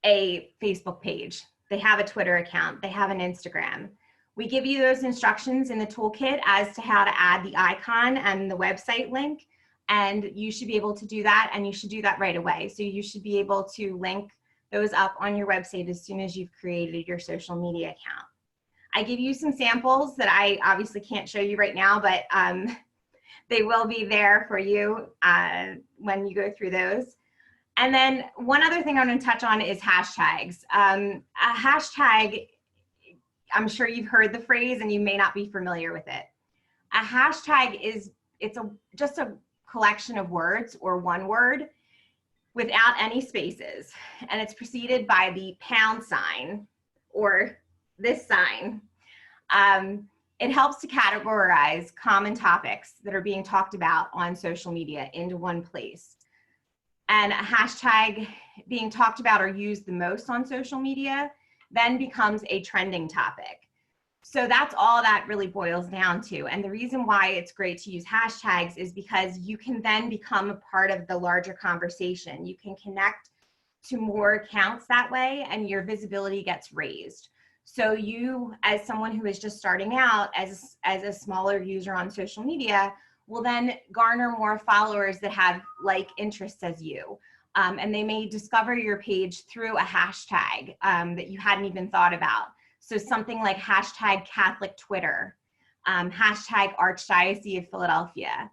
a Facebook page, they have a Twitter account, they have an Instagram. We give you those instructions in the toolkit as to how to add the icon and the website link, and you should be able to do that, and you should do that right away. So you should be able to link those up on your website as soon as you've created your social media account. I give you some samples that I obviously can't show you right now, but they will be there for you when you go through those. And then one other thing I'm going to touch on is hashtags. A hashtag, I'm sure you've heard the phrase and you may not be familiar with it. A hashtag it's just a collection of words, or one word without any spaces, and it's preceded by the pound sign or this sign. It helps to categorize common topics that are being talked about on social media into one place. And a hashtag being talked about or used the most on social media then becomes a trending topic. So that's all that really boils down to. And the reason why it's great to use hashtags is because you can then become a part of the larger conversation. You can connect to more accounts that way, and your visibility gets raised. So you, as someone who is just starting out as a smaller user on social media, will then garner more followers that have like interests as you. And they may discover your page through a hashtag that you hadn't even thought about. So something like hashtag Catholic Twitter, hashtag Archdiocese of Philadelphia,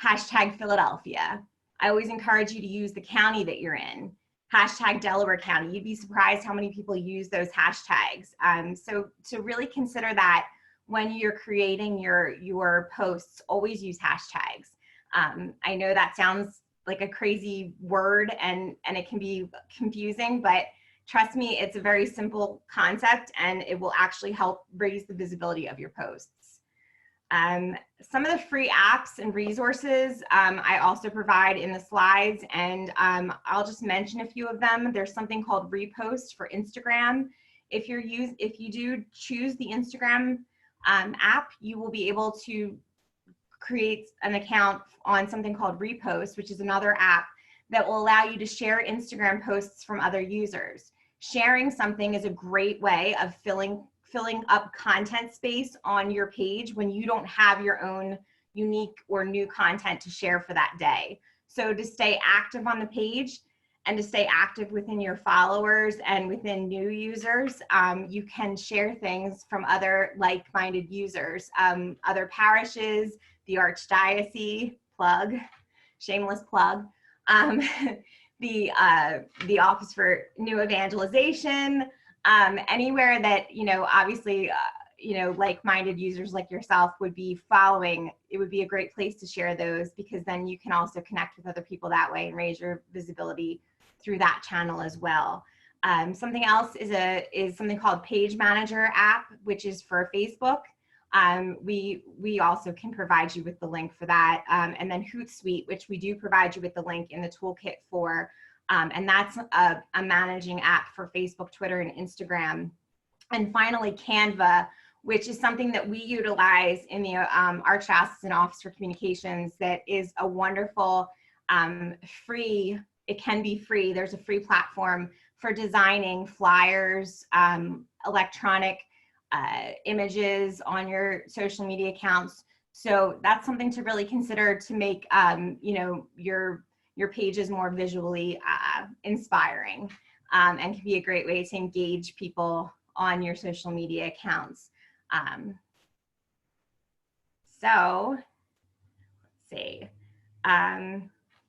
hashtag Philadelphia. I always encourage you to use the county that you're in, hashtag Delaware County. You'd be surprised how many people use those hashtags. So to really consider that when you're creating your posts, always use hashtags. I know that sounds like a crazy word and it can be confusing, but trust me, it's a very simple concept and it will actually help raise the visibility of your posts. Some of the free apps and resources I also provide in the slides, and I'll just mention a few of them. There's something called Repost for Instagram. If you do choose the Instagram app, you will be able to create an account on something called Repost, which is another app that will allow you to share Instagram posts from other users. Sharing something is a great way of filling up content space on your page when you don't have your own unique or new content to share for that day. So to stay active on the page and to stay active within your followers and within new users, you can share things from other like-minded users, other parishes, the Archdiocese, plug, shameless plug, the Office for New Evangelization, anywhere that, obviously, like-minded users like yourself would be following. It would be a great place to share those, because then you can also connect with other people that way and raise your visibility through that channel as well. Something else is something called Page Manager app, which is for Facebook. We also can provide you with the link for that. And then Hootsuite, which we do provide you with the link in the toolkit for, and that's a managing app for Facebook, Twitter, and Instagram. And finally, Canva, which is something that we utilize in the Archdiocesan Office for Communications, that is a wonderful free, it can be free, there's a free platform for designing flyers, electronic images on your social media accounts. So that's something to really consider to make your pages more visually inspiring, and can be a great way to engage people on your social media accounts. So let's see.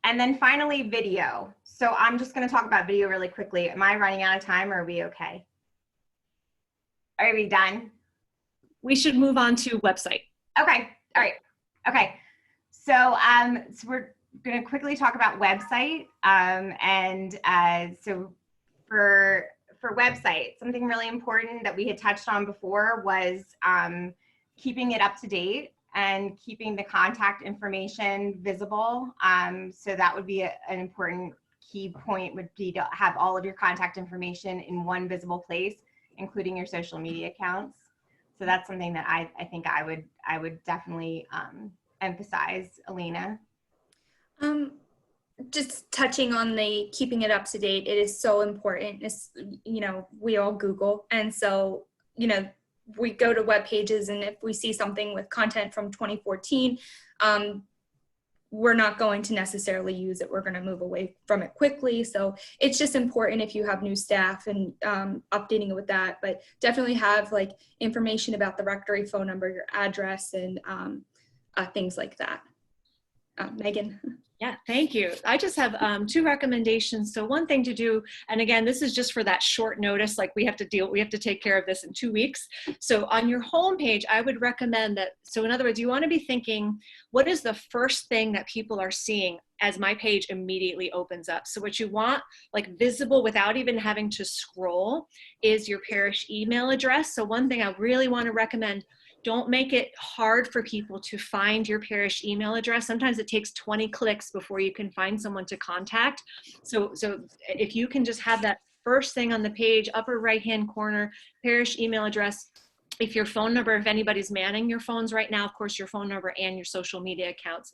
And then finally, video. So I'm just going to talk about video really quickly. Am I running out of time, or are we okay? Are we done? We should move on to website. Okay. All right. Okay. So, so we're going to quickly talk about website. So for website, something really important that we had touched on before was keeping it up to date and keeping the contact information visible. So that would be an important key point, would be to have all of your contact information in one visible place, including your social media accounts. So that's something that I think I would definitely emphasize. Alina? Just touching on the keeping it up to date, it is so important. It's, we all Google, and so, we go to web pages, and if we see something with content from 2014, we're not going to necessarily use it. We're going to move away from it quickly. So it's just important if you have new staff and updating it with that, but definitely have like information about the rectory phone number, your address, and things like that. Megan? Yeah, thank you. I just have two recommendations. So one thing to do, and again, this is just for that short notice, like we have to take care of this in 2 weeks. So on your homepage, I would recommend that, so in other words, you want to be thinking, what is the first thing that people are seeing as my page immediately opens up. So what you want, like visible without even having to scroll, is your parish email address. So one thing I really want to recommend, don't make it hard for people to find your parish email address. Sometimes it takes 20 clicks before you can find someone to contact. So if you can just have that first thing on the page, upper right-hand corner, parish email address. If your phone number, if anybody's manning your phones right now, of course, your phone number and your social media accounts.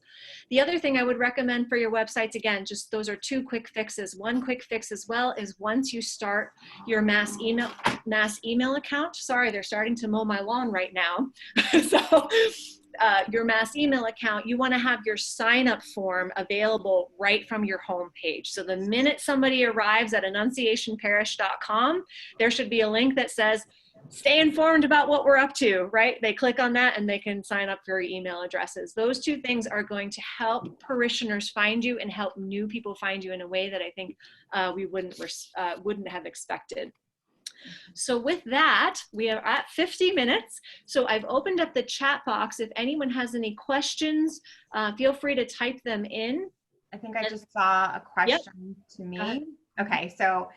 The other thing I would recommend for your websites, again, just those are 2 quick fixes. One quick fix as well is once you start your mass email account, sorry, they're starting to mow my lawn right now. So your mass email account, you want to have your sign up form available right from your home page. So the minute somebody arrives at annunciationparish.com, there should be a link that says, stay informed about what we're up to, right? They click on that and they can sign up for your email addresses. Those 2 things are going to help parishioners find you and help new people find you in a way that I think we wouldn't have expected. So with that, we are at 50 minutes. So I've opened up the chat box. If anyone has any questions, feel free to type them in. I think I just saw a question to me. Okay, so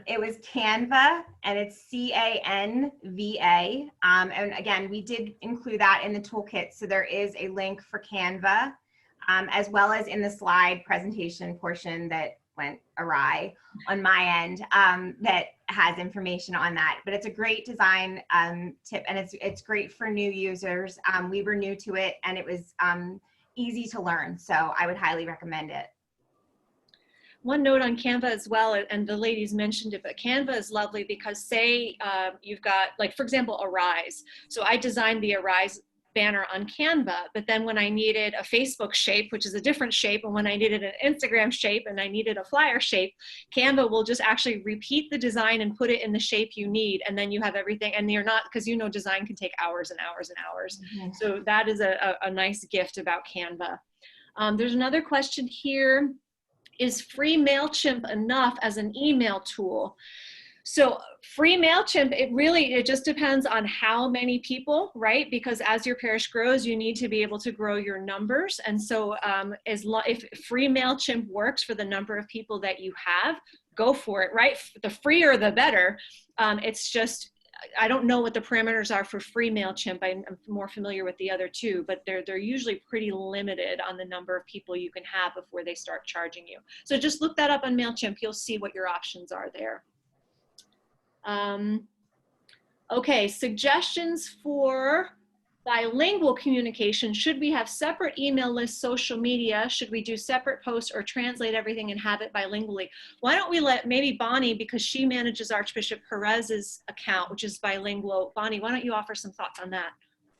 it was Canva, and it's CANVA. And again, we did include that in the toolkit. So there is a link for Canva, as well as in the slide presentation portion that went awry on my end, that has information on that. But it's a great design tip, and it's great for new users. We were new to it, and it was easy to learn. So I would highly recommend it. One note on Canva as well, and the ladies mentioned it, but Canva is lovely because say you've got, like, for example, Arise. So I designed the Arise banner on Canva, but then when I needed a Facebook shape, which is a different shape, and when I needed an Instagram shape and I needed a flyer shape, Canva will just actually repeat the design and put it in the shape you need, and then you have everything, and you're not, because design can take hours and hours and hours. Mm-hmm. So that is a nice gift about Canva. There's another question here. Is free MailChimp enough as an email tool? So free MailChimp, it just depends on how many people, right? Because as your parish grows, you need to be able to grow your numbers. And so if free MailChimp works for the number of people that you have, go for it, right? The freer, the better. It's just, I don't know what the parameters are for free MailChimp. I'm more familiar with the other 2, but they're usually pretty limited on the number of people you can have before they start charging you. So just look that up on MailChimp. You'll see what your options are there. Okay, suggestions for bilingual communication. Should we have separate email lists, social media? Should we do separate posts or translate everything and have it bilingually? Why don't we let maybe Bonnie, because she manages Archbishop Perez's account, which is bilingual. Bonnie, why don't you offer some thoughts on that?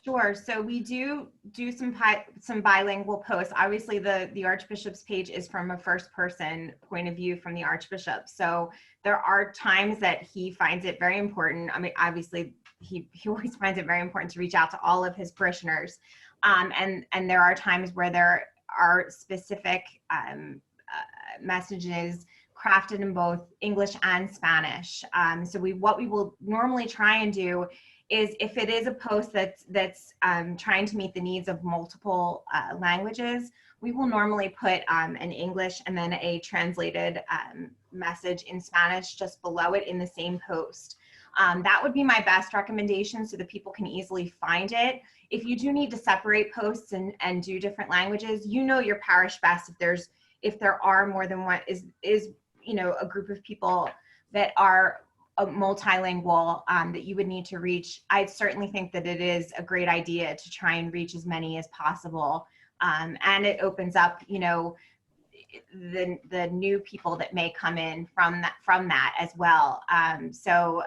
Sure. So we do some bilingual posts. Obviously, the Archbishop's page is from a first-person point of view from the Archbishop. So there are times that he finds it very important. I mean, obviously, he always finds it very important to reach out to all of his parishioners. And there are times where there are specific messages crafted in both English and Spanish. So what we will normally try and do is, if it is a post that's trying to meet the needs of multiple languages, we will normally put an English and then a translated message in Spanish just below it in the same post. That would be my best recommendation so that people can easily find it. If you do need to separate posts and do different languages, your parish best. If there are more than one, is a group of people that are multilingual that you would need to reach, I certainly think that it is a great idea to try and reach as many as possible. And it opens up, the new people that may come in from that as well. So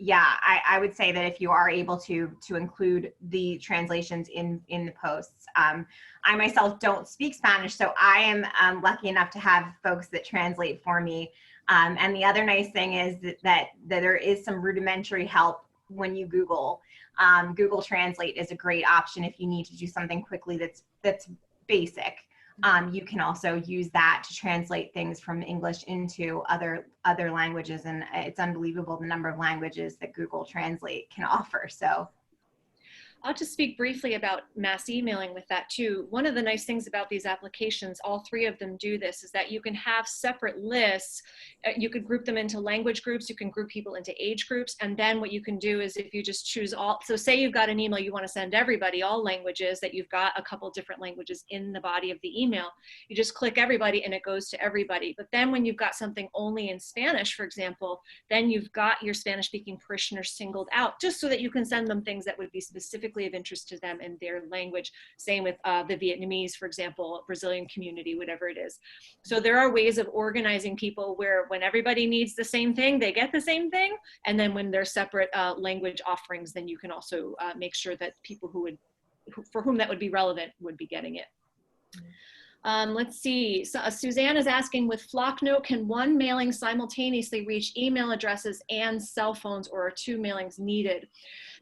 yeah, I would say that if you are able to include the translations in the posts. I myself don't speak Spanish, so I am lucky enough to have folks that translate for me. And the other nice thing is that there is some rudimentary help when you Google. Google Translate is a great option if you need to do something quickly that's basic. You can also use that to translate things from English into other languages, and it's unbelievable the number of languages that Google Translate can offer. So I'll just speak briefly about mass emailing with that too. One of the nice things about these applications, all three of them do this, is that you can have separate lists. You could group them into language groups, you can group people into age groups, and then what you can do is if you just choose all, so say you've got an email you want to send everybody, all languages, that you've got a couple different languages in the body of the email, you just click everybody and it goes to everybody. But then when you've got something only in Spanish, for example, then you've got your Spanish speaking parishioners singled out just so that you can send them things that would be specifically of interest to them in their language. Same with the Vietnamese, for example, Brazilian community, whatever it is. So there are ways of organizing people where when everybody needs the same thing, they get the same thing. And then when there's separate language offerings, then you can also make sure that people for whom that would be relevant would be getting it. Let's see, so, Suzanne is asking, with Flocknote, can one mailing simultaneously reach email addresses and cell phones, or are two mailings needed?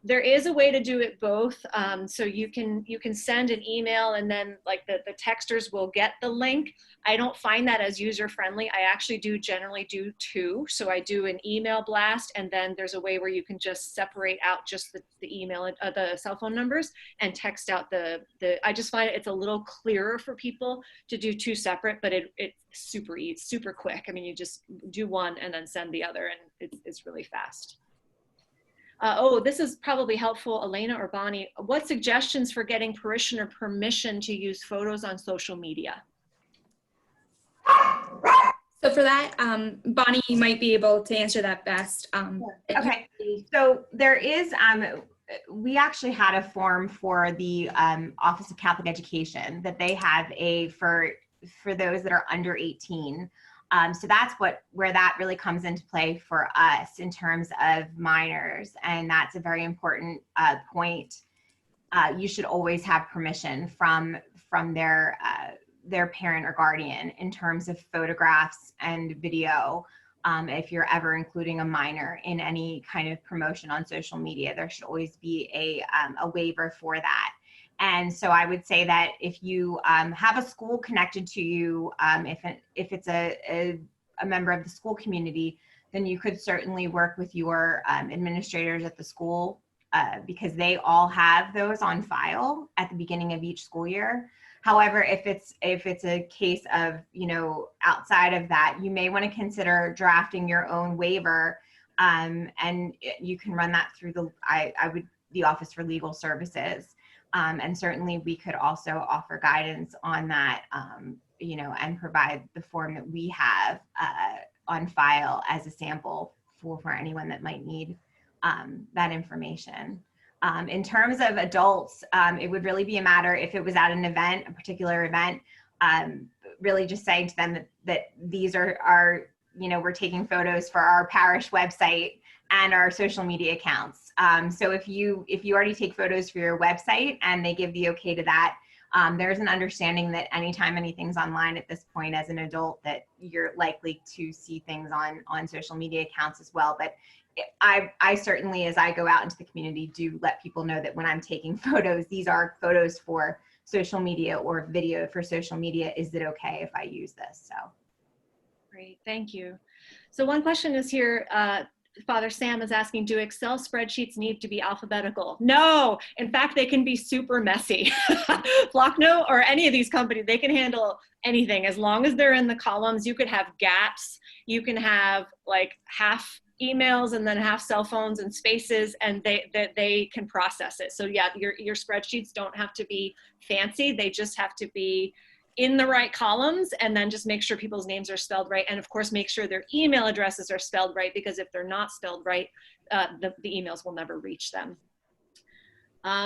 There is a way to do it both. So you can send an email and then like the texters will get the link. I don't find that as user friendly. I actually generally do two. So I do an email blast, and then there's a way where you can just separate out just the email, the cell phone numbers, and text out I just find it's a little clearer for people to do two separate, but it's super quick. I mean, you just do one and then send the other, and it's really fast. This is probably helpful, Elena or Bonnie. What suggestions for getting parishioner permission to use photos on social media? So for that, Bonnie, you might be able to answer that best. Okay, so there is, we actually had a form for the Office of Catholic Education that they have for those that are under 18. So that's where that really comes into play for us in terms of minors, and that's a very important point. You should always have permission from their parent or guardian in terms of photographs and video. If you're ever including a minor in any kind of promotion on social media, there should always be a waiver for that. And so I would say that if you have a school connected to you, if it's a member of the school community, then you could certainly work with your administrators at the school because they all have those on file at the beginning of each school year. However, if it's a case of, outside of that, you may want to consider drafting your own waiver, and you can run that through the Office for Legal Services. And certainly we could also offer guidance on that, and provide the form that we have on file as a sample for anyone that might need that information. In terms of adults, it would really be a matter if it was at an event, a particular event, really just saying to them that these are we're taking photos for our parish website and our social media accounts. So if you already take photos for your website and they give the okay to that, there's an understanding that anytime anything's online at this point as an adult, that you're likely to see things on social media accounts as well. But I certainly, as I go out into the community, do let people know that when I'm taking photos, these are photos for social media or video for social media. Is it okay if I use this? So. Great, thank you. So one question is here, Father Sam is asking, do Excel spreadsheets need to be alphabetical? No, in fact, they can be super messy. Flocknote or any of these companies, they can handle anything as long as they're in the columns. You could have gaps, you can have like half emails and then half cell phones and spaces, and they can process it. So yeah, your spreadsheets don't have to be fancy, they just have to be in the right columns, and then just make sure people's names are spelled right. And of course, make sure their email addresses are spelled right, because if they're not spelled right, the emails will never reach them.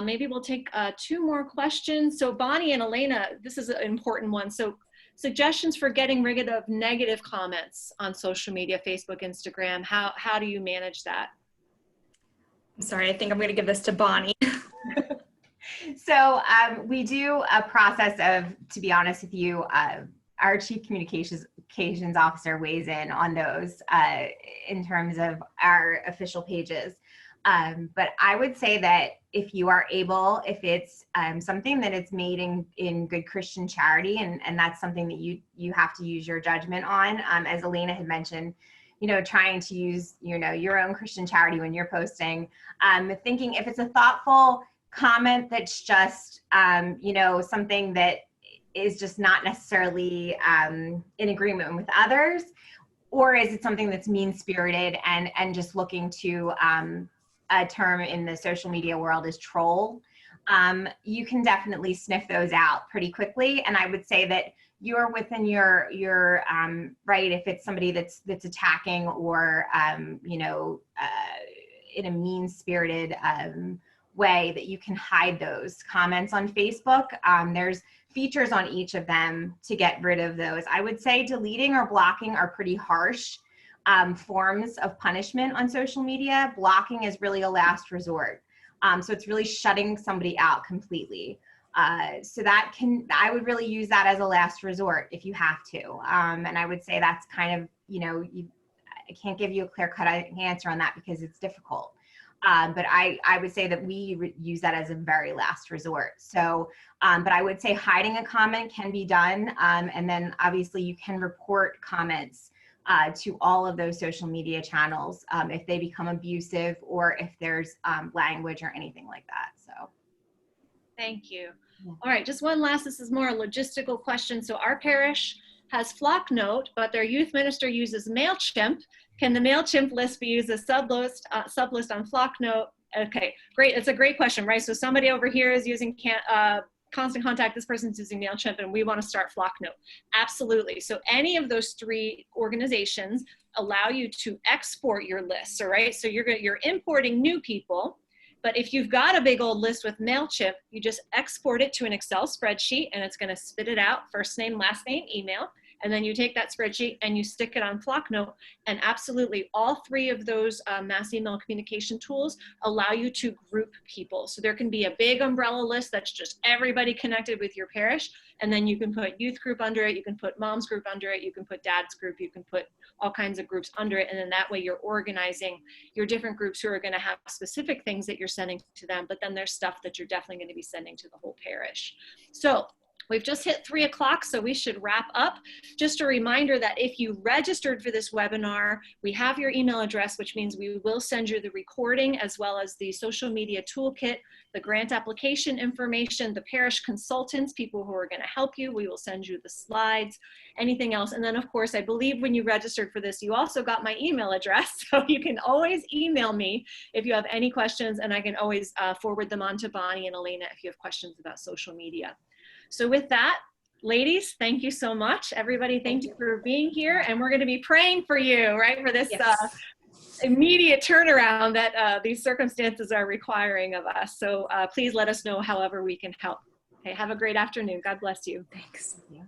Maybe we'll take 2 more questions. So Bonnie and Elena, this is an important one. So suggestions for getting rid of negative comments on social media, Facebook, Instagram. How do you manage that? I'm sorry, I think I'm gonna give this to Bonnie. So we do a process of, to be honest with you, our Chief Communications Officer weighs in on those in terms of our official pages. But I would say that if you are able, if it's something that it's made in good Christian charity, and that's something that you have to use your judgment on, as Elena had mentioned, trying to use, your own Christian charity when you're posting, thinking if it's a thoughtful comment that's just, you know, something that is just not necessarily in agreement with others? Or is it something that's mean-spirited and just looking to, a term in the social media world is troll? You can definitely sniff those out pretty quickly. And I would say that you're within your right if it's somebody that's attacking or, you know, in a mean-spirited way, that you can hide those comments on Facebook. There's features on each of them to get rid of those. I would say deleting or blocking are pretty harsh forms of punishment on social media. Blocking is really a last resort. So it's really shutting somebody out completely. So that I would really use that as a last resort if you have to. And I would say that's kind of, you know, I can't give you a clear-cut answer on that because it's difficult. But I would say that we use that as a very last resort. So, but I would say hiding a comment can be done. And then obviously you can report comments to all of those social media channels if they become abusive or if there's language or anything like that. So. Thank you. Yeah. All right, just one last, this is more a logistical question. So our parish has Flocknote, but their youth minister uses MailChimp. Can the MailChimp list be used as sublist on Flocknote? Okay, great. It's a great question, right? So somebody over here is using Constant Contact, this person's using MailChimp, and we want to start Flocknote. Absolutely. So any of those three organizations allow you to export your lists, all right? So you're importing new people, but if you've got a big old list with MailChimp, you just export it to an Excel spreadsheet and it's going to spit it out, first name, last name, email. And then you take that spreadsheet and you stick it on Flocknote. And absolutely all three of those mass email communication tools allow you to group people. So there can be a big umbrella list that's just everybody connected with your parish. And then you can put youth group under it. You can put mom's group under it. You can put dad's group. You can put all kinds of groups under it. And then that way you're organizing your different groups who are going to have specific things that you're sending to them. But then there's stuff that you're definitely going to be sending to the whole parish. So we've just hit 3 o'clock, so we should wrap up. Just a reminder that if you registered for this webinar, we have your email address, which means we will send you the recording as well as the social media toolkit, the grant application information, the parish consultants, people who are going to help you. We will send you the slides, anything else. And then, of course, I believe when you registered for this, you also got my email address. So you can always email me if you have any questions, and I can always forward them on to Bonnie and Elena if you have questions about social media. So with that, ladies, thank you so much. Everybody, thank you for being here. And we're going to be praying for you, right, for this immediate turnaround that these circumstances are requiring of us. So please let us know however we can help. Okay, have a great afternoon. God bless you. Thanks. Yeah.